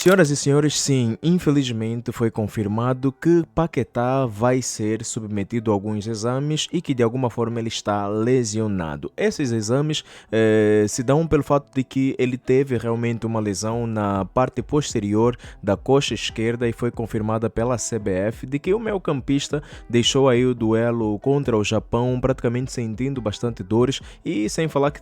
Senhoras e senhores, sim, infelizmente foi confirmado que Paquetá vai ser submetido a alguns exames e que de alguma forma ele está lesionado. Esses exames se dão pelo fato de que ele teve realmente uma lesão na parte posterior da coxa esquerda e foi confirmada pela CBF de que o meio-campista deixou aí o duelo contra o Japão praticamente sentindo bastante dores e sem falar que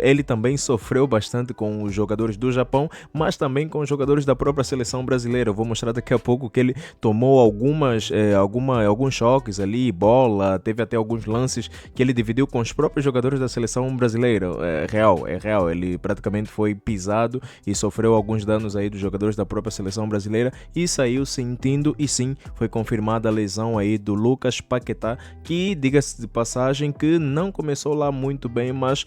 ele também sofreu bastante com os jogadores do Japão, mas também com os jogadores da própria seleção brasileira. Eu vou mostrar daqui a pouco que ele tomou alguns choques ali, bola, teve até alguns lances que ele dividiu com os próprios jogadores da seleção brasileira. É real, ele praticamente foi pisado e sofreu alguns danos aí dos jogadores da própria seleção brasileira e saiu sentindo, e sim, foi confirmada a lesão aí do Lucas Paquetá, que, diga-se de passagem, que não começou lá muito bem, mas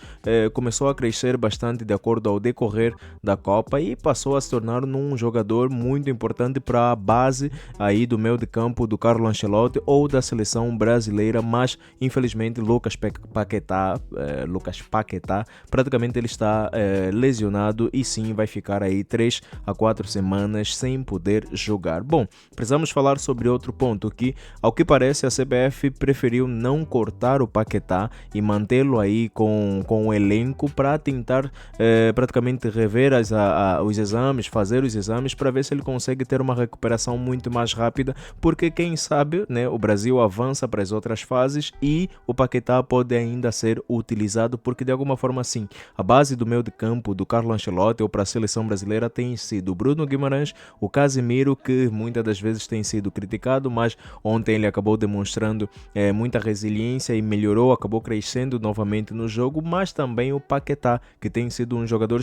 começou a crescer bastante de acordo ao decorrer da Copa e passou a se tornar um jogador muito importante para a base aí do meio de campo do Carlo Ancelotti ou da seleção brasileira, mas infelizmente Lucas Paquetá praticamente ele está lesionado e sim vai ficar aí 3 a 4 semanas sem poder jogar. Bom, precisamos falar sobre outro ponto que, ao que parece, a CBF preferiu não cortar o Paquetá e mantê-lo aí com o elenco para tentar praticamente rever os exames, fazer os exames para ver se ele consegue ter uma recuperação muito mais rápida, porque quem sabe, né, o Brasil avança para as outras fases e o Paquetá pode ainda ser utilizado, porque de alguma forma sim, a base do meio de campo do Carlo Ancelotti ou para a seleção brasileira tem sido o Bruno Guimarães, o Casemiro, que muitas das vezes tem sido criticado, mas ontem ele acabou demonstrando muita resiliência e melhorou, acabou crescendo novamente no jogo, mas também o Paquetá, que tem sido um jogador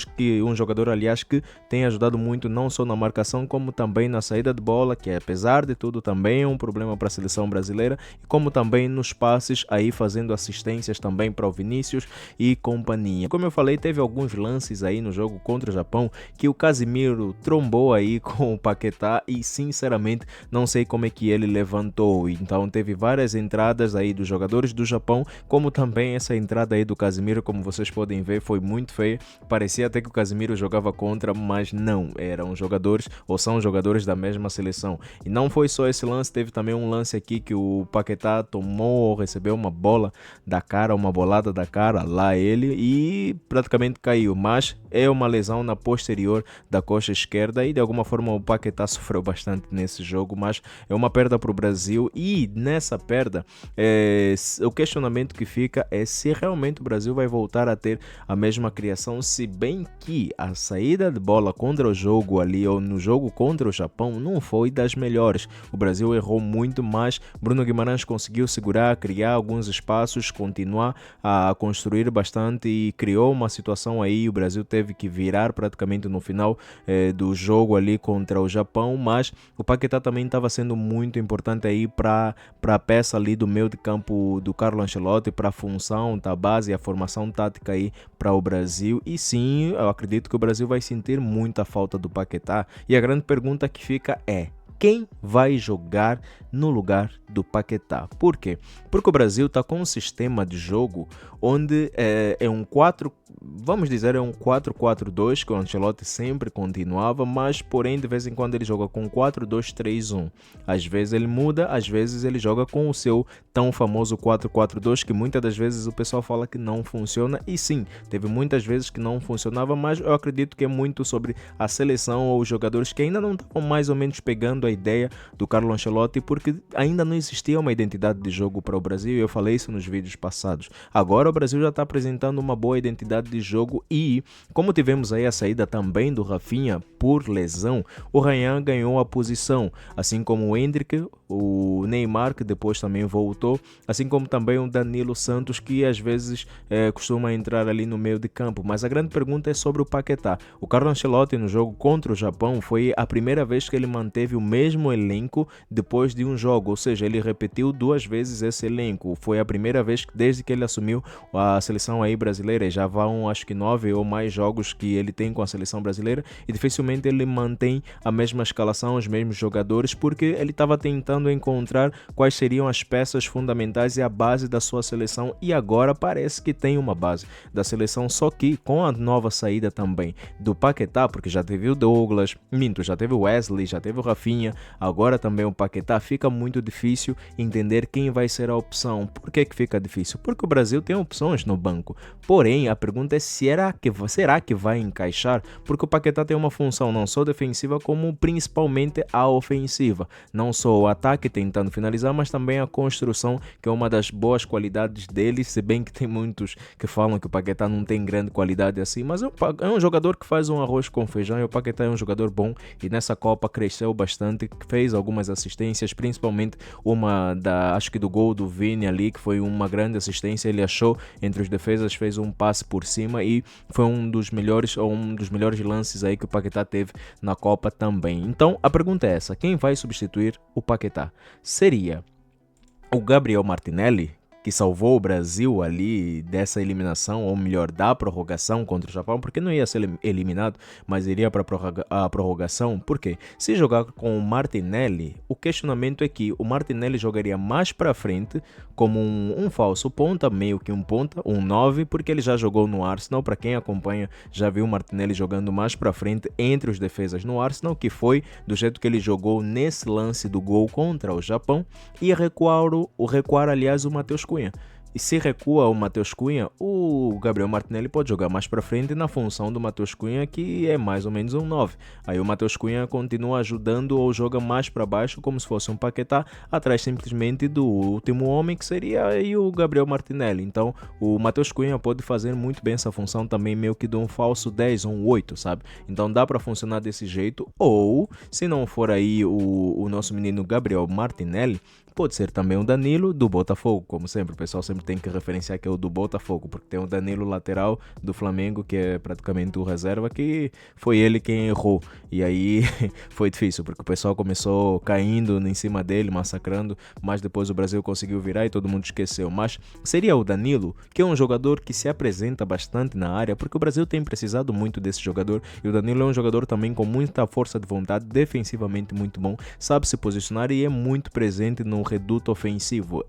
aliás que tem ajudado muito não só na marcação como também na saída de bola, que apesar de tudo também é um problema para a seleção brasileira, e como também nos passes aí fazendo assistências também para o Vinícius e companhia. Como eu falei, teve alguns lances aí no jogo contra o Japão que o Casemiro trombou aí com o Paquetá e sinceramente não sei como é que ele levantou. Então teve várias entradas aí dos jogadores do Japão, como também essa entrada aí do Casemiro, como vocês podem ver, foi muito feia. Parecia até que o Casemiro jogava contra, mas não, eram jogadores ou são jogadores da mesma seleção. E não foi só esse lance, teve também um lance aqui que o Paquetá tomou ou recebeu uma bola da cara, uma bolada da cara, lá ele, e praticamente caiu, mas é uma lesão na posterior da coxa esquerda e de alguma forma o Paquetá sofreu bastante nesse jogo, mas é uma perda para o Brasil e nessa perda o questionamento que fica é se realmente o Brasil vai voltar a ter a mesma criação, se bem que a saída de bola contra o jogo ali ou no jogo contra o Japão não foi das melhores. O Brasil errou muito, mas Bruno Guimarães conseguiu segurar, criar alguns espaços, continuar a construir bastante e criou uma situação aí. O Brasil teve que virar praticamente no final do jogo ali contra o Japão, mas o Paquetá também estava sendo muito importante aí para a peça ali do meio de campo do Carlo Ancelotti, para a função da base e a formação tática aí para o Brasil. E sim, eu acredito que o Brasil vai sentir muita falta do Paquetá. E a grande pergunta que fica é: quem vai jogar no lugar do Paquetá? Por quê? Porque o Brasil está com um sistema de jogo onde é um 4-4-2 que o Ancelotti sempre continuava, mas porém de vez em quando ele joga com 4-2-3-1. Às vezes ele muda, às vezes ele joga com o seu tão famoso 4-4-2 que muitas das vezes o pessoal fala que não funciona, e sim, teve muitas vezes que não funcionava, mas eu acredito que é muito sobre a seleção ou os jogadores que ainda não estavam mais ou menos pegando a ideia do Carlo Ancelotti, porque ainda não existia uma identidade de jogo para o Brasil, e eu falei isso nos vídeos passados. Agora o Brasil já está apresentando uma boa identidade de jogo e, como tivemos aí a saída também do Rafinha por lesão, o Ryan ganhou a posição, assim como o Endrick, o Neymar, que depois também voltou, assim como também o Danilo Santos, que às vezes costuma entrar ali no meio de campo. Mas a grande pergunta é sobre o Paquetá. O Carlo Ancelotti no jogo contra o Japão foi a primeira vez que ele manteve o mesmo elenco depois de um jogo, ou seja, ele repetiu 2 vezes esse elenco. Foi a primeira vez desde que ele assumiu a seleção aí brasileira, já vão acho que 9 ou mais jogos que ele tem com a seleção brasileira e dificilmente ele mantém a mesma escalação, os mesmos jogadores, porque ele estava tentando encontrar quais seriam as peças fundamentais e a base da sua seleção, e agora parece que tem uma base da seleção, só que com a nova saída também do Paquetá, porque já teve o Douglas, já teve o Wesley, já teve o Rafinha, agora também o Paquetá, fica muito difícil entender quem vai ser a opção. Por que fica difícil? Porque o Brasil tem opções no banco, porém a pergunta é será que vai encaixar? Porque o Paquetá tem uma função não só defensiva como principalmente a ofensiva, não só o ataque tentando finalizar, mas também a construção, que é uma das boas qualidades dele, se bem que tem muitos que falam que o Paquetá não tem grande qualidade assim, mas é um jogador que faz um arroz com feijão, e o Paquetá é um jogador bom e nessa Copa cresceu bastante, fez algumas assistências, principalmente acho que do gol do Vini ali, que foi uma grande assistência, ele achou entre os defesas, fez um passe por cima e foi um dos melhores lances aí que o Paquetá teve na Copa também. Então a pergunta é essa: quem vai substituir o Paquetá? Seria o Gabriel Martinelli, que salvou o Brasil ali dessa eliminação, ou melhor, da prorrogação contra o Japão, porque não ia ser eliminado, mas iria para a prorrogação. Por quê? Se jogar com o Martinelli, o questionamento é que o Martinelli jogaria mais para frente como um falso ponta, meio que um ponta, um 9, porque ele já jogou no Arsenal. Para quem acompanha, já viu o Martinelli jogando mais para frente entre os defesas no Arsenal, que foi do jeito que ele jogou nesse lance do gol contra o Japão, e recuar aliás, o Matheus Cunha. E se recua o Matheus Cunha, o Gabriel Martinelli pode jogar mais para frente na função do Matheus Cunha, que é mais ou menos um 9. Aí o Matheus Cunha continua ajudando ou joga mais para baixo, como se fosse um Paquetá, atrás simplesmente do último homem, que seria aí o Gabriel Martinelli. Então o Matheus Cunha pode fazer muito bem essa função também, meio que de um falso 10 ou um 8, sabe? Então dá para funcionar desse jeito. Ou, se não for aí o nosso menino Gabriel Martinelli, pode ser também o Danilo do Botafogo, como sempre. O pessoal sempre tem que referenciar que é o do Botafogo, porque tem o Danilo lateral do Flamengo, que é praticamente o reserva, que foi ele quem errou. E aí foi difícil, porque o pessoal começou caindo em cima dele, massacrando, mas depois o Brasil conseguiu virar e todo mundo esqueceu. Mas seria o Danilo, que é um jogador que se apresenta bastante na área, porque o Brasil tem precisado muito desse jogador, e o Danilo é um jogador também com muita força de vontade, defensivamente muito bom, sabe se posicionar e é muito presente no reduto ofensivo.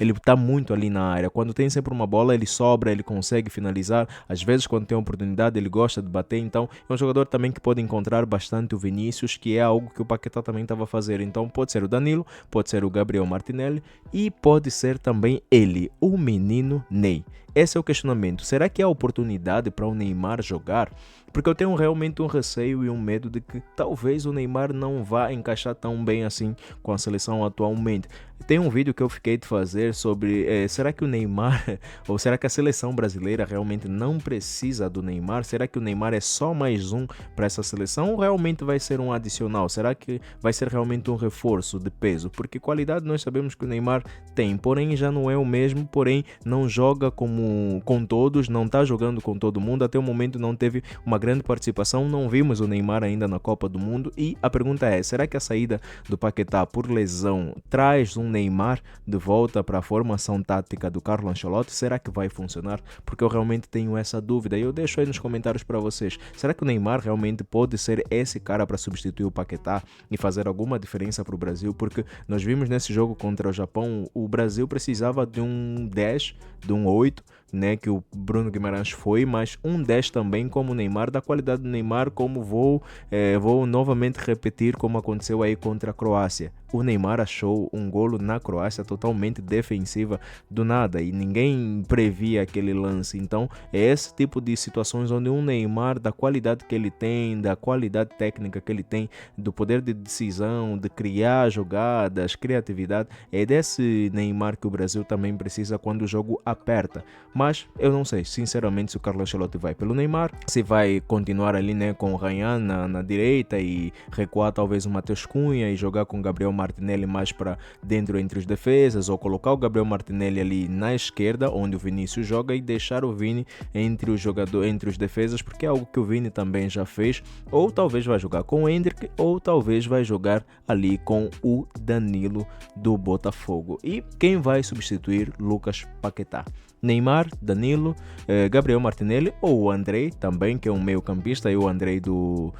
Ele está muito ali na área. Quando tem sempre uma bola, ele sobra, ele consegue finalizar. Às vezes, quando tem oportunidade, ele gosta de bater. Então, é um jogador também que pode encontrar bastante o Vinícius, que é algo que o Paquetá também estava a fazer. Então, pode ser o Danilo, pode ser o Gabriel Martinelli e pode ser também ele, o menino Ney. Esse é o questionamento. Será que há oportunidade para o Neymar jogar? Porque eu tenho realmente um receio e um medo de que talvez o Neymar não vá encaixar tão bem assim com a seleção atualmente. Tem um vídeo que eu fiquei de fazer sobre será que o Neymar ou será que a seleção brasileira realmente não precisa do Neymar? Será que o Neymar é só mais um para essa seleção ou realmente vai ser um adicional? Será que vai ser realmente um reforço de peso? Porque qualidade nós sabemos que o Neymar tem, porém já não é o mesmo, porém não joga com todos, não está jogando com todo mundo, até o momento não teve uma grande participação, não vimos o Neymar ainda na Copa do Mundo e a pergunta é, será que a saída do Paquetá por lesão traz um Neymar de volta para a formação tática do Carlo Ancelotti? Será que vai funcionar? Porque eu realmente tenho essa dúvida e eu deixo aí nos comentários para vocês. Será que o Neymar realmente pode ser esse cara para substituir o Paquetá e fazer alguma diferença para o Brasil? Porque nós vimos nesse jogo contra o Japão, o Brasil precisava de um 10, de um 8, né, que o Bruno Guimarães foi, mas um 10 também como o Neymar, da qualidade do Neymar, como vou novamente repetir como aconteceu aí contra a Croácia. O Neymar achou um golo na Croácia totalmente defensiva do nada e ninguém previa aquele lance. Então é esse tipo de situações onde um Neymar, da qualidade que ele tem, da qualidade técnica que ele tem, do poder de decisão, de criar jogadas, criatividade, é desse Neymar que o Brasil também precisa quando o jogo aperta. Mas Mas eu não sei, sinceramente, se o Carlo Ancelotti vai pelo Neymar, se vai continuar ali, né, com o Ryan na direita e recuar talvez o Matheus Cunha e jogar com o Gabriel Martinelli mais para dentro entre os defesas, ou colocar o Gabriel Martinelli ali na esquerda, onde o Vinícius joga, e deixar o Vini entre os jogadores, entre os defesas, porque é algo que o Vini também já fez. Ou talvez vai jogar com o Endrick, ou talvez vai jogar ali com o Danilo do Botafogo. E quem vai substituir Lucas Paquetá? Neymar, Danilo, Gabriel Martinelli ou o Andrei também, que é um meio campista, e o Andrei do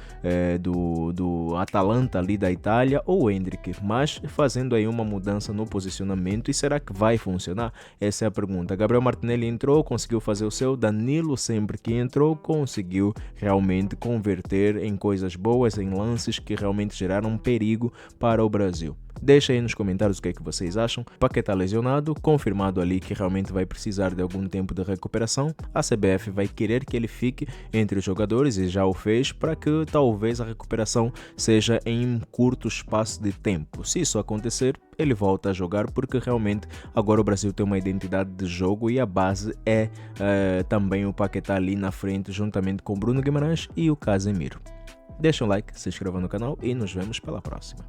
Atalanta ali da Itália, ou o Endrick, mas fazendo aí uma mudança no posicionamento. E será que vai funcionar? Essa é a pergunta. Gabriel Martinelli entrou, conseguiu fazer o seu. Danilo, sempre que entrou, conseguiu realmente converter em coisas boas, em lances que realmente geraram perigo para o Brasil. Deixa aí nos comentários o que é que vocês acham. Paquetá lesionado, confirmado ali que realmente vai precisar de algum tempo de recuperação. A CBF vai querer que ele fique entre os jogadores, e já o fez, para que talvez a recuperação seja em um curto espaço de tempo. Se isso acontecer, ele volta a jogar, porque realmente agora o Brasil tem uma identidade de jogo e a base é também o Paquetá ali na frente, juntamente com Bruno Guimarães e o Casemiro. Deixa um like, se inscreva no canal e nos vemos pela próxima.